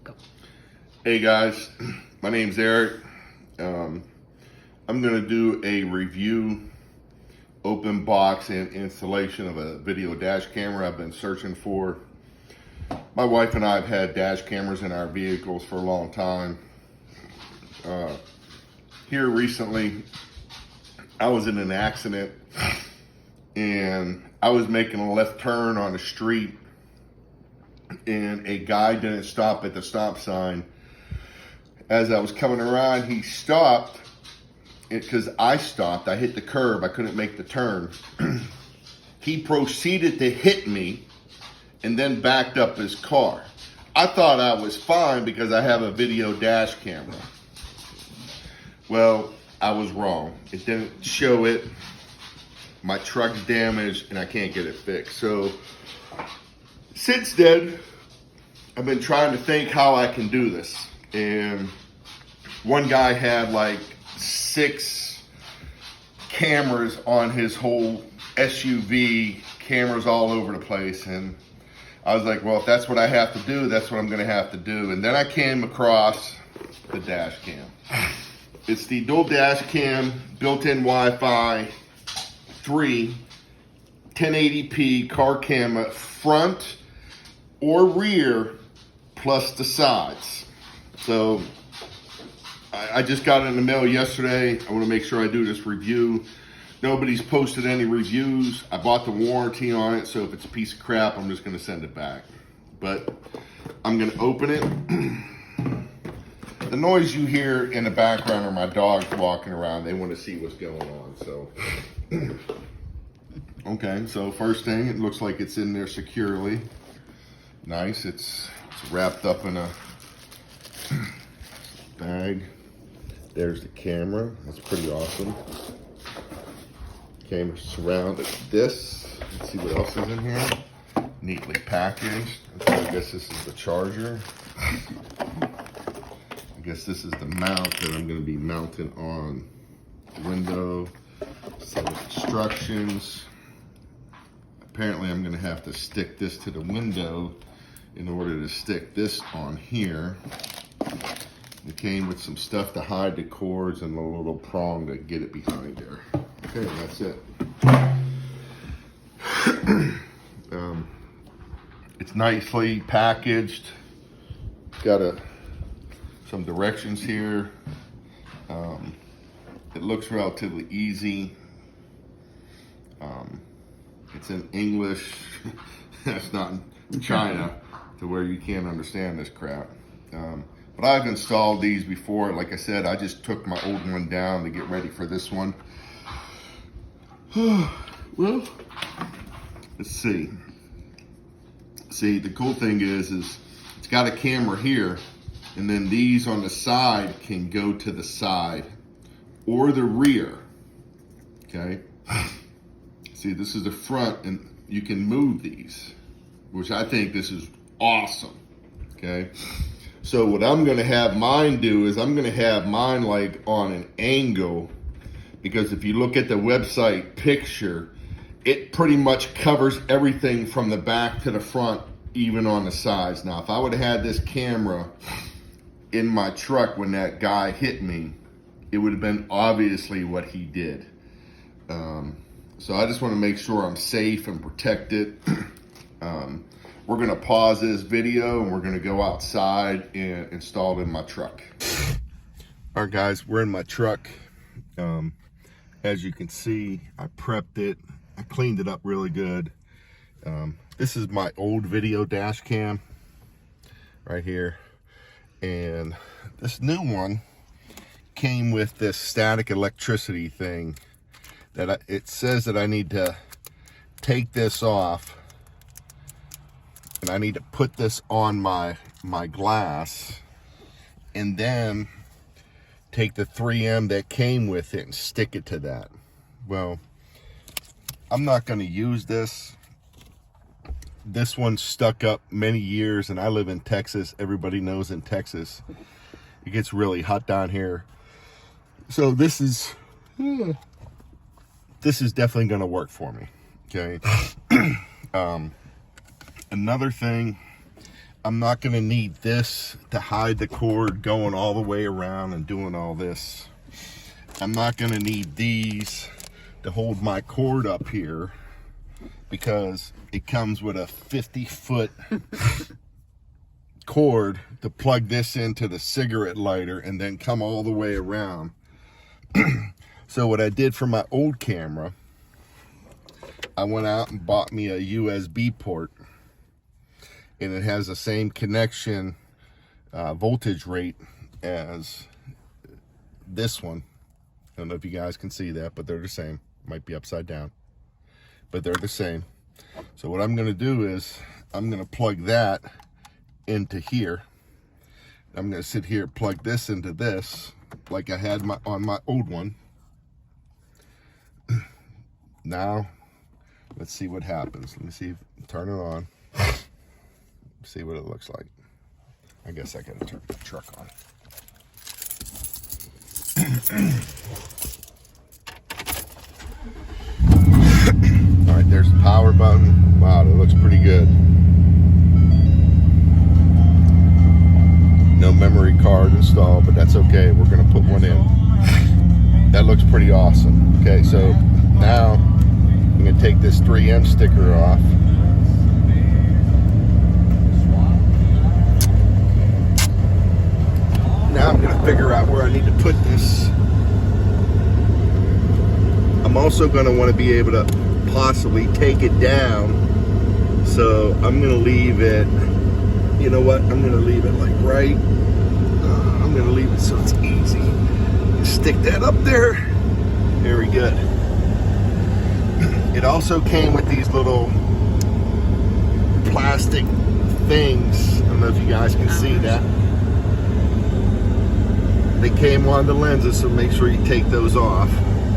Go. Hey guys, my name's Eric. I'm going to do a review, open box, and installation of a video dash camera I've been searching for. My wife and I have had dash cameras in our vehicles for a long time. Here recently, I was in an accident and I was making a left turn on the street and a guy didn't stop at the stop sign. As I was coming around, he stopped because I stopped. I hit the curb. I couldn't make the turn. He proceeded to hit me and then backed up his car. I thought I was fine because I have a video dash camera. Well, I was wrong. It didn't show it. My truck's damaged and I can't get it fixed. So since then, I've been trying to think how I can do this. And one guy had like 6 cameras on his whole SUV, cameras all over the place. And I was like, well, if that's what I have to do, that's what I'm gonna have to do. And then I came across the dash cam. It's the dual dash cam, built-in Wi-Fi, 3, 1080p car camera, front or rear, plus the sides. So I just got it in the mail yesterday. I want to make sure I do this review. Nobody's posted any reviews. I bought the warranty on it, so if it's a piece of crap, I'm just going to send it back. But I'm going to open it. The noise you hear in the background are my dogs walking around. They want to see what's going on. So, okay, so first thing, it looks like it's in there securely. Nice, it's wrapped up in a bag. There's the camera. That's pretty awesome. Camera surrounded with this. Let's see what else is in here. Neatly packaged. I guess this is the charger. I guess this is the mount that I'm going to be mounting on the window. Set of instructions. Apparently I'm going to have to stick this to the window in order to stick this on here. It came with some stuff to hide the cords and a little prong to get it behind there. Okay, that's it. It's nicely packaged. Got some directions here. It looks relatively easy. It's in English. It's not in China to where you can't understand this crap. But I've installed these before. Like I said, I just took my old one down to get ready for this one. Well, let's see. See, the cool thing is it's got a camera here, and then these on the side can go to the side or the rear. Okay. See, this is the front, and you can move these, which I think this is awesome. Okay. So what I'm going to have mine do is I'm going to have mine like on an angle, because if you look at the website picture, it pretty much covers everything from the back to the front, even on the sides. Now, if I would have had this camera in my truck when that guy hit me, it would have been obviously what he did. So I just want to make sure I'm safe and protected. We're going to pause this video and we're going to go outside and install it in my truck. All right, guys, we're in my truck. As you can see, I prepped it. I cleaned it up really good. This is my old video dash cam right here. And this new one came with this static electricity thing that it says that I need to take this off. And I need to put this on my glass and then take the 3M that came with it and stick it to that. Well, I'm not going to use this. This one's stuck up many years, and I live in Texas. Everybody knows in Texas it gets really hot down here. So this is definitely going to work for me. Okay. Another thing, I'm not going to need this to hide the cord going all the way around and doing all this. I'm not going to need these to hold my cord up here because it comes with a 50-foot cord to plug this into the cigarette lighter and then come all the way around. So what I did for my old camera, I went out and bought me a USB port, and it has the same connection voltage rate as this one. I don't know if you guys can see that, but they're the same. Might be upside down, but they're the same. So what I'm going to do is I'm going to plug that into here. I'm going to sit here, plug this into this like I had on my old one. Now let's see what happens. Let me see, turn it on, see what it looks like. I guess I gotta turn the truck on. All right, there's the power button. Wow, that looks pretty good. No memory card installed, but that's okay. We're gonna put one in. That looks pretty awesome. Okay, so now I'm gonna take this 3M sticker off. Now I'm gonna figure out where I need to put this. I'm also gonna want to be able to possibly take it down. So I'm gonna leave it, you know what? I'm gonna leave it like right. I'm gonna leave it so it's easy. Stick that up there. Very good. It also came with these little plastic things. I don't know if you guys can see that. They came on the lenses, so make sure you take those off.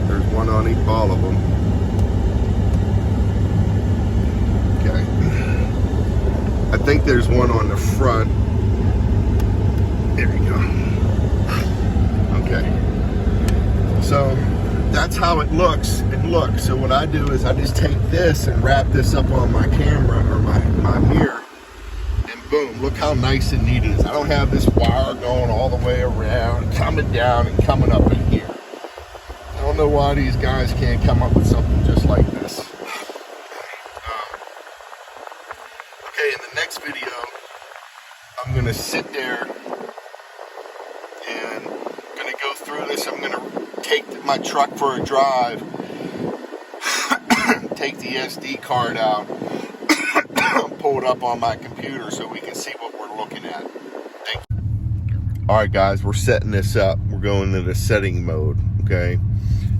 There's one on all of them. Okay. I think there's one on the front. There we go. Okay. So that's how it looks. So what I do is I just take this and wrap this up on my camera or my mirror, and boom, look how nice and neat it is. I don't have this wire going all the way around, coming down and coming up in here. I don't know why these guys can't come up with something just like this. Okay, in the next video, I'm gonna sit there and I'm gonna go through this. I'm gonna take my truck for a drive, take the SD card out, pull it up on my computer so we can see what we're looking at. Thank you. All right, guys, we're setting this up. We're going into the setting mode, okay?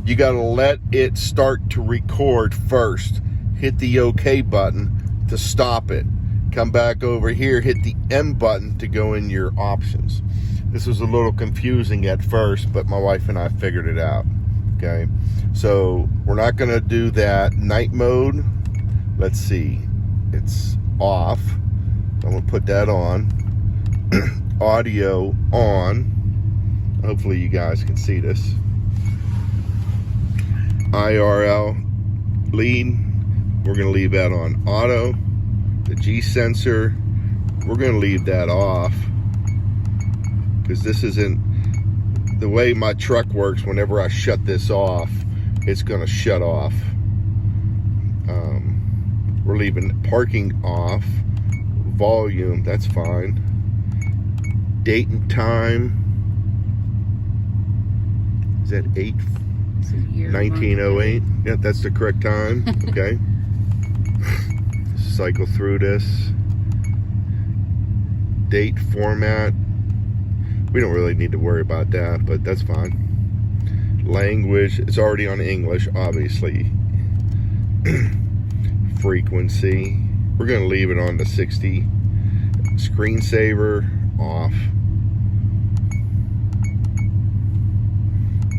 You gotta let it start to record first. Hit the OK button to stop it. Come back over here, hit the M button to go in your options. This was a little confusing at first, but my wife and I figured it out. Okay, so we're not gonna do that. Night mode, let's see, it's off. I'm gonna put that on. Audio on. Hopefully you guys can see this. IRL lead, we're gonna leave that on auto. The G sensor, we're gonna leave that off, because this isn't the way my truck works. Whenever I shut this off, it's gonna shut off. We're leaving parking off. Volume, that's fine. Date and time, is that 1908? Yeah, that's the correct time. Okay. Cycle through this. Date format, we don't really need to worry about that, but that's fine. Language, it's already on English, obviously. Frequency, we're going to leave it on the 60. Screensaver, off.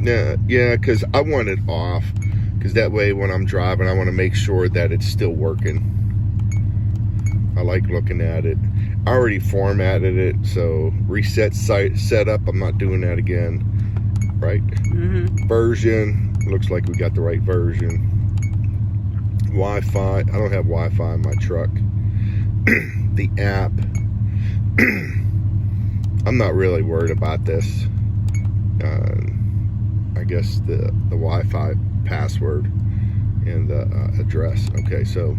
Yeah, because I want it off, because that way when I'm driving, I want to make sure that it's still working. I like looking at it. I already formatted it, so reset site setup, I'm not doing that again, right? Version, looks like we got the right version. Wi-Fi, I don't have Wi-Fi in my truck. The app, I'm not really worried about this. I guess the Wi-Fi password and the address. Okay, so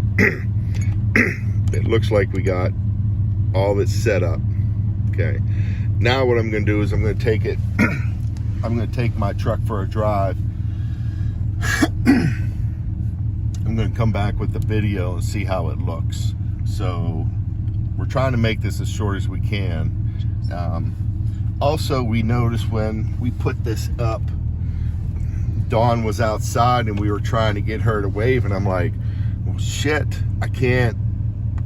it looks like we got all of it set up. Okay, now what I'm going to do is I'm going to take it. I'm going to take my truck for a drive. I'm going to come back with the video and see how it looks. So we're trying to make this as short as we can. Also, we noticed when we put this up, Dawn was outside and we were trying to get her to wave, and I'm like, well, shit, I can't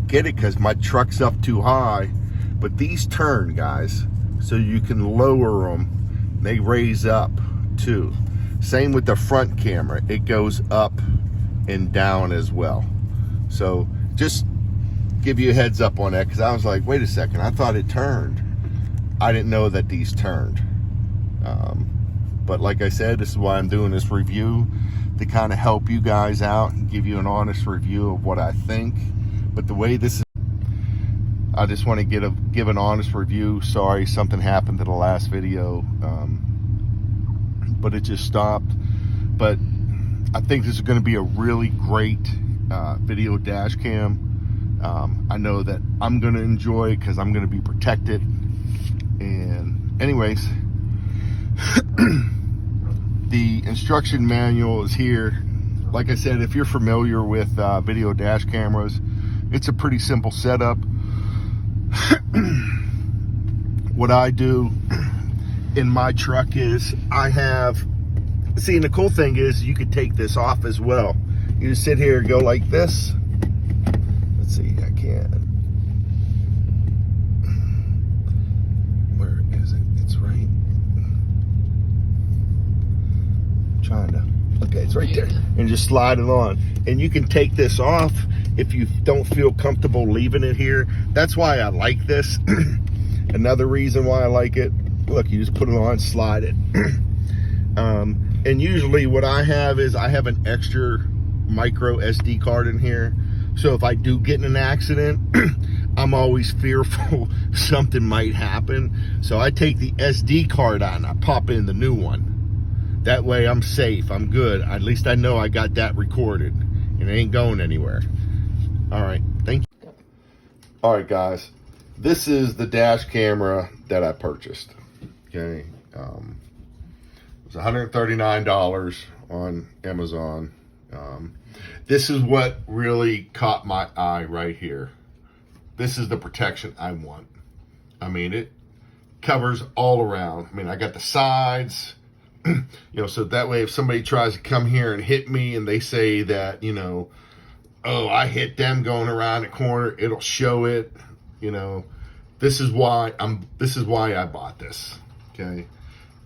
get it because my truck's up too high. But these turn, guys, so you can lower them. They raise up too. Same with the front camera. It goes up and down as well. So just give you a heads up on that, because I was like, wait a second, I thought it turned. I didn't know that these turned. But like I said, this is why I'm doing this review, to kind of help you guys out and give you an honest review of what I think. But the way this is, I just want to give an honest review. Sorry, something happened to the last video, but it just stopped. But I think this is going to be a really great video dash cam. I know that I'm going to enjoy it because I'm going to be protected. And anyways, the instruction manual is here. Like I said, if you're familiar with video dash cameras, it's a pretty simple setup. What I do in my truck is I have, see, and the cool thing is you could take this off as well. You just sit here and go like this. Let's see, I can't. Where is it? It's right. I'm trying to, okay, it's right there. And just slide it on. And you can take this off if you don't feel comfortable leaving it here. That's why I like this. Another reason why I like it, look, you just put it on, slide it. And usually what I have is I have an extra micro SD card in here. So if I do get in an accident, I'm always fearful something might happen. So I take the SD card out and I pop in the new one. That way I'm safe, I'm good. At least I know I got that recorded and it ain't going anywhere. All right, thank you. All right, guys, this is the dash camera that I purchased. Okay, it was $139 on Amazon. This is what really caught my eye right here. This is the protection I want. I mean, it covers all around. I mean, I got the sides, you know, so that way if somebody tries to come here and hit me and they say that, you know, oh, I hit them going around the corner, it'll show it. You know, this is why I bought this. Okay.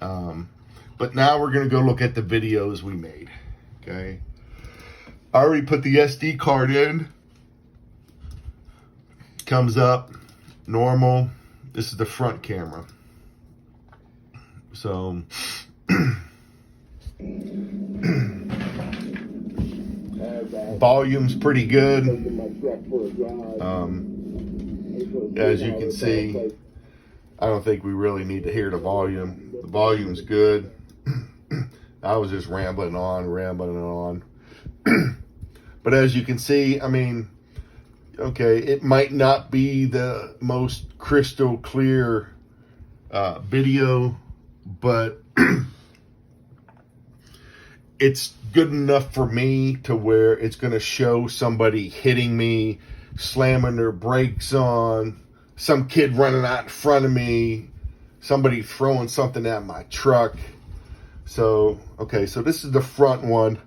But now we're gonna go look at the videos we made. Okay. I already put the SD card in. Comes up normal. This is the front camera. So volume's pretty good. As you can see, I don't think we really need to hear the volume. The volume's good. I was just rambling on. But as you can see, I mean, okay, it might not be the most crystal clear video, but it's good enough for me to where it's going to show somebody hitting me, slamming their brakes on, some kid running out in front of me, somebody throwing something at my truck. So, okay, so this is the front one.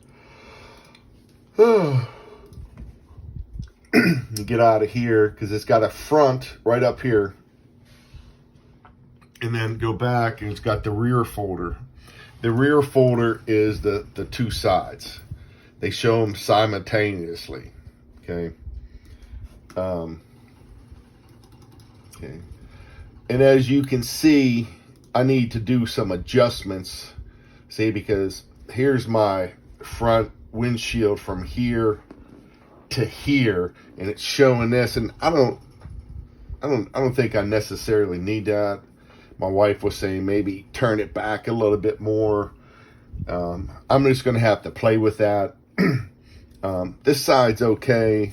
Get out of here because it's got a front right up here. And then go back and it's got the rear folder. The rear folder is the two sides. They show them simultaneously. Okay. Okay. And as you can see, I need to do some adjustments. See, because here's my front windshield from here to here, and it's showing this, and I don't I don't think I necessarily need that. My wife was saying maybe turn it back a little bit more. I'm just going to have to play with that. This side's okay.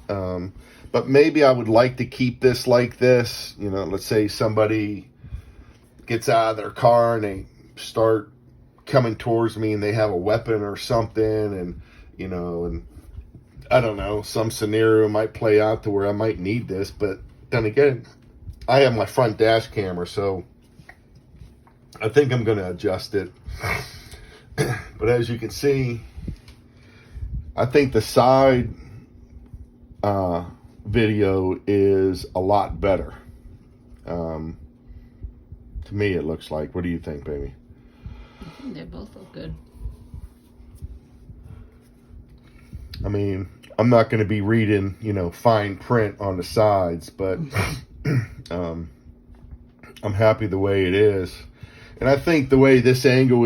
But maybe I would like to keep this like this. You know, let's say somebody gets out of their car and they start coming towards me and they have a weapon or something, and, you know, and I don't know, some scenario might play out to where I might need this. But then again, I have my front dash camera, so I think I'm going to adjust it. But as you can see, I think the side video is a lot better. To me, it looks like. What do you think, baby? I think they both look good. I mean, I'm not going to be reading, you know, fine print on the sides, but I'm happy the way it is. And I think the way this angle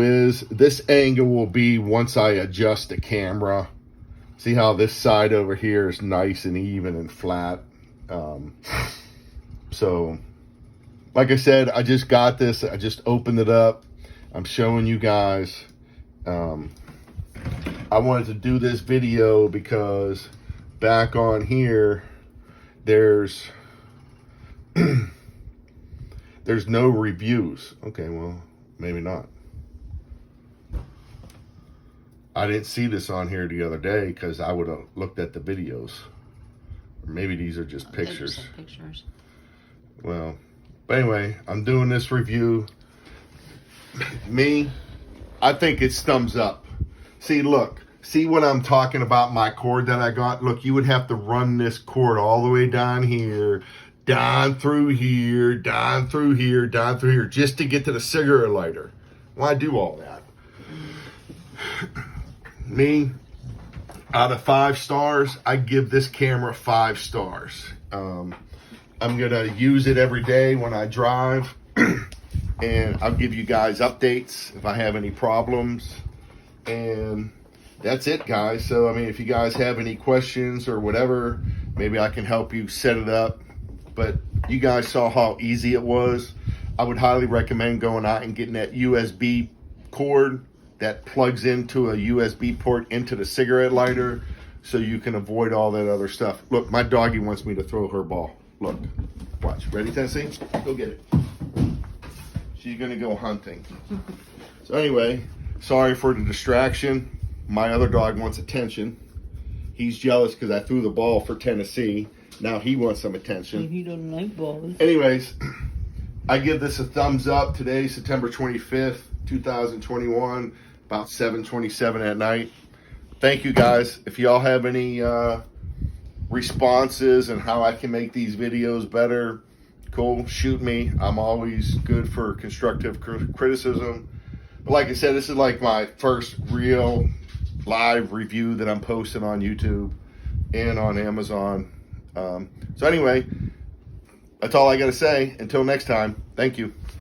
will be once I adjust the camera. See how this side over here is nice and even and flat. So, like I said, I just got this. I just opened it up. I'm showing you guys. I wanted to do this video because back on here, there's no reviews. Okay, well, maybe not. I didn't see this on here the other day because I would have looked at the videos. Or maybe these are just pictures. Just pictures. Well, but anyway, I'm doing this review. Me, I think it's thumbs up. See, look. See what I'm talking about, my cord that I got? Look, you would have to run this cord all the way down here, down through here, down through here, down through here, just to get to the cigarette lighter. Why do all that? Me, out of 5 stars, I give this camera 5 stars. I'm gonna use it every day when I drive, and I'll give you guys updates if I have any problems. And that's it, guys. So, I mean, if you guys have any questions or whatever, maybe I can help you set it up. But you guys saw how easy it was. I would highly recommend going out and getting that USB cord that plugs into a USB port into the cigarette lighter so you can avoid all that other stuff. Look, my doggy wants me to throw her ball. Look, watch. Ready, Tennessee? Go get it. She's going to go hunting. So anyway, sorry for the distraction. My other dog wants attention. He's jealous because I threw the ball for Tennessee. Now he wants some attention. He doesn't like balls. Anyways, I give this a thumbs up. Today, September 25th, 2021, about 7:27 at night. Thank you, guys. If y'all have any responses and how I can make these videos better, cool, shoot me. I'm always good for constructive criticism. But like I said, this is like my first real live review that I'm posting on YouTube and on Amazon. So anyway, that's all I got to say. Until next time, thank you.